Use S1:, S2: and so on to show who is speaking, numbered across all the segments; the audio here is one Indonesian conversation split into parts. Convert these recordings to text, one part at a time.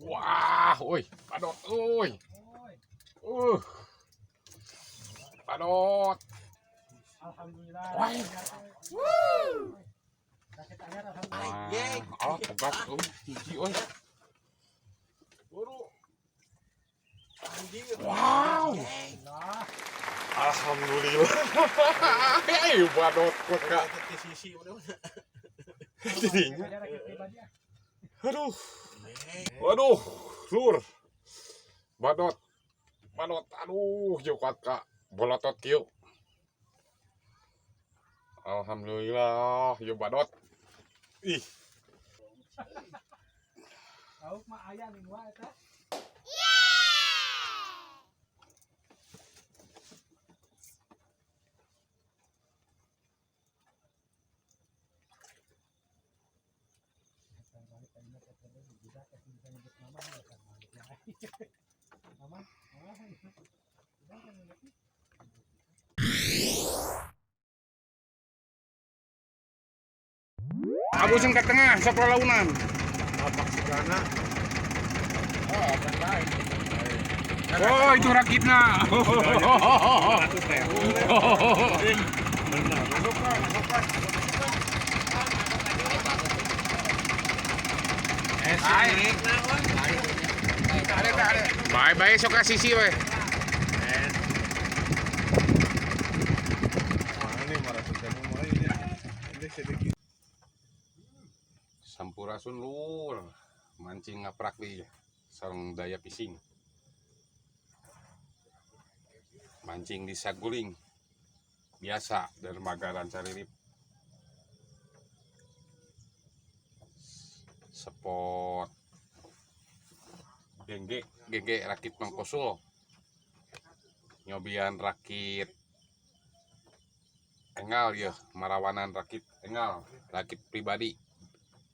S1: Wah, oi, padot, oi. Uh, padot.
S2: Alhamdulillah.
S1: Wah,
S2: Sakit air
S1: wah,
S2: alhamdulillah.
S1: oh, tebat, oi, hiji, oi. Wow,
S2: Alhamdulillah.
S1: alhamdulillah. Hei, padot, kok kak. Jadinya,
S2: Ada rakit pribadi ya.
S1: aduh, waduh, lur, padot, padot, aduh, jokat kak, bolotot kieu. Alhamdulillah, yo padot. Ih,
S2: Tahu mah aya nih gua eta.
S1: abusin ke tengah, sok lalaunan. Oh, itu rakitna. Bye-bye, sok ka sisi we. Sampurasun lur, mancing ngaprak di sareng daya pising. Mancing di saguling. Biasa dermagaran caririp. Spot gengge rakit mangkosul. Nyobian rakit engal ya, marawanan rakit engal, rakit pribadi.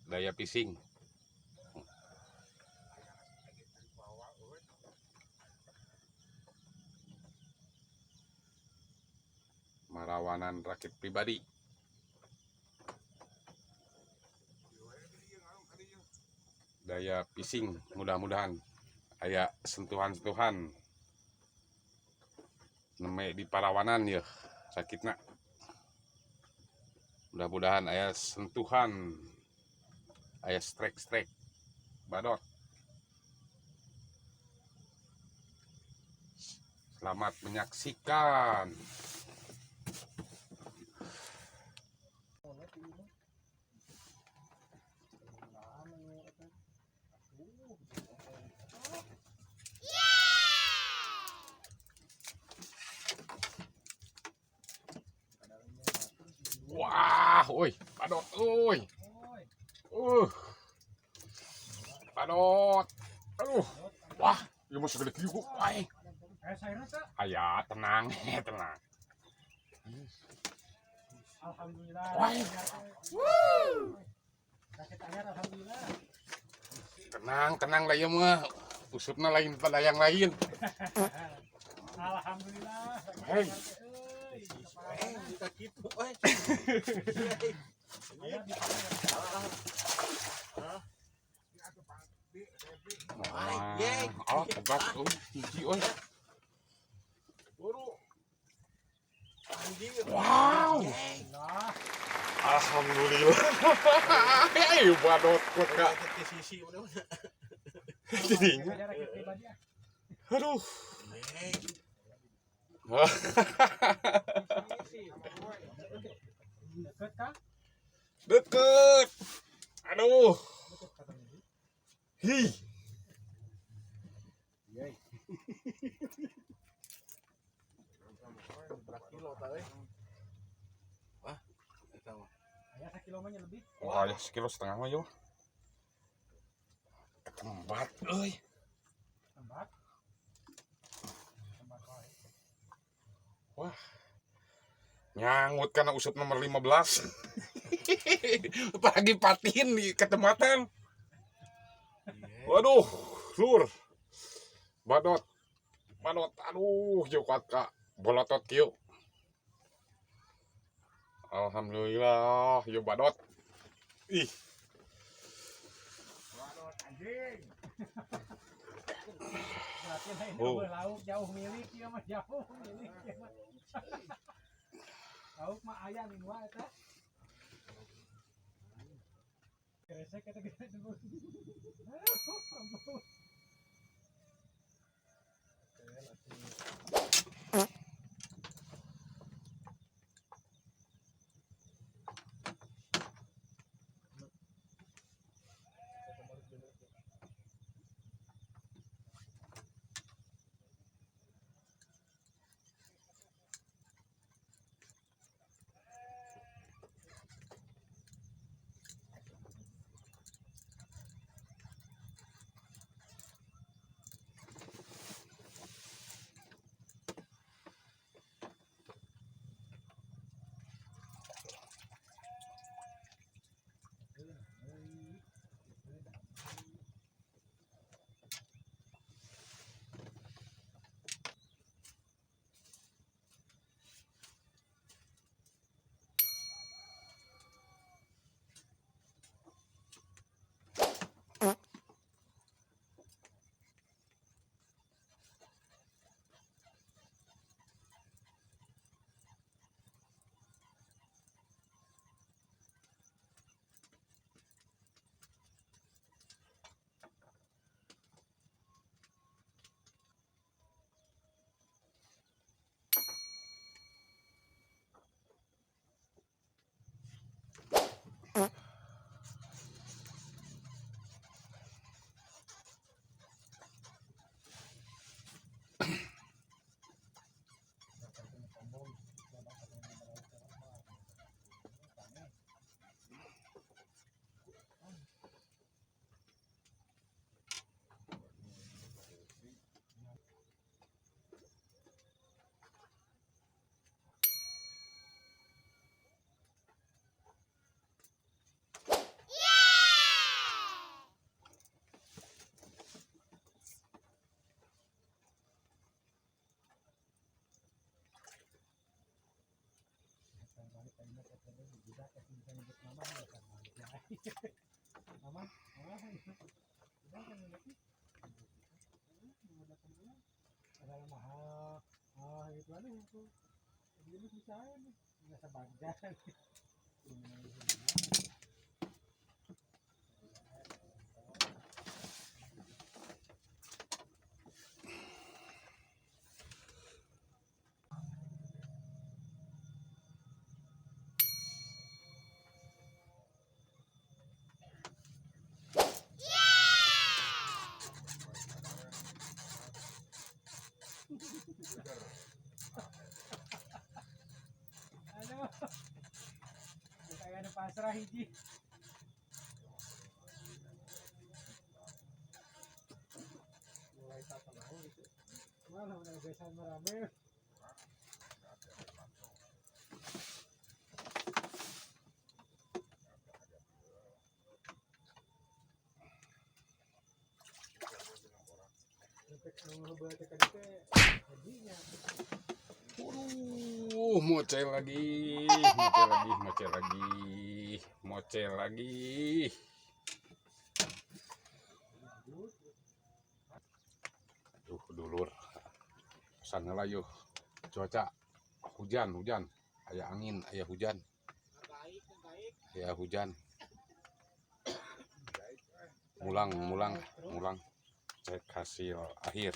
S1: Daya pising. Marawanan rakit pribadi. Daya pising, mudah-mudahan aya sentuhan-sentuhan neme di parawanan ya sakitna. Mudah-mudahan aya sentuhan, aya strek-strek badot. Selamat menyaksikan. Wah, oi, padot, oi. Padot. Aduh. Wah, ieu mah segede kieu. Ai. Aya, tenang, tenang.
S2: Alhamdulillah.
S1: Wah.
S2: Sakit air alhamdulillah.
S1: Tenang, tenang lah ieu mah. Usupna lain pada yang lain.
S2: Alhamdulillah.
S1: Hei. Oh, tebat, hiji, oi. Wow, alhamdulillah. Hei, badot kok kak. Jadinya,
S2: Ada rakit pribadi ya.
S1: aduh.
S2: Deket kah?
S1: Deket. Aduh. Hi.
S2: Aya sakilonya lebih.
S1: Wah, ya sekilo setengah mah yo. Ketembat, euy.
S2: Tembat. Tembat wae.
S1: Wah. Nyangut karena usut nomor 15. Pagi patin di ketempatan. Waduh, lur. Badot. Badot. Aduh, jokat kak. Bolotot kieu. Alhamdulillah, yo badot. Ih.
S2: Berarti lain
S1: Oh.
S2: lauk jauh milik ya mah jauh milik ya mah. Lauk mah aya nih mah eta. Kresek eta gede dulu. Ampun. Mama, ada mahal, gitu aja itu. Jadi bisa nih, nggak sebangga. Aduh, kayak ada pasrah hiji. Mulai tak tahu gitu. Mana udah besan merame.
S1: Mocel lagi, mocel lagi. Dulur. Sana lah yuk. Cuaca hujan, aya angin, aya hujan. Ya hujan. Mulang. Cek hasil akhir.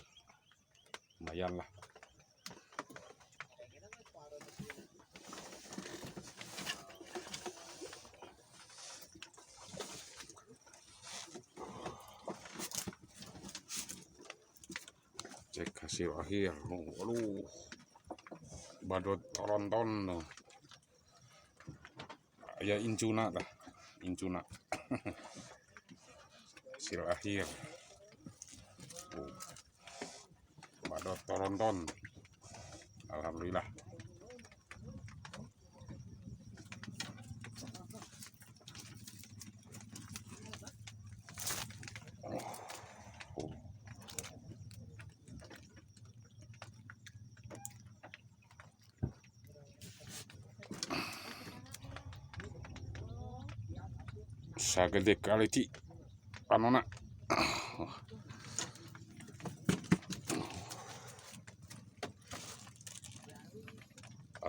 S1: Lumayan lah. Cek hasil akhir. Aduh. Badut ronton. Ya incuna. Hasil akhir. Badut ronton. Alhamdulillah. Sagede kali ti panona.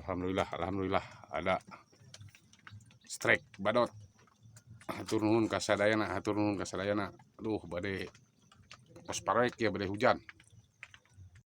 S1: alhamdulillah ada strike badot. Hatur nuhun ka sadayana, aduh bade pos parek ya bade hujan.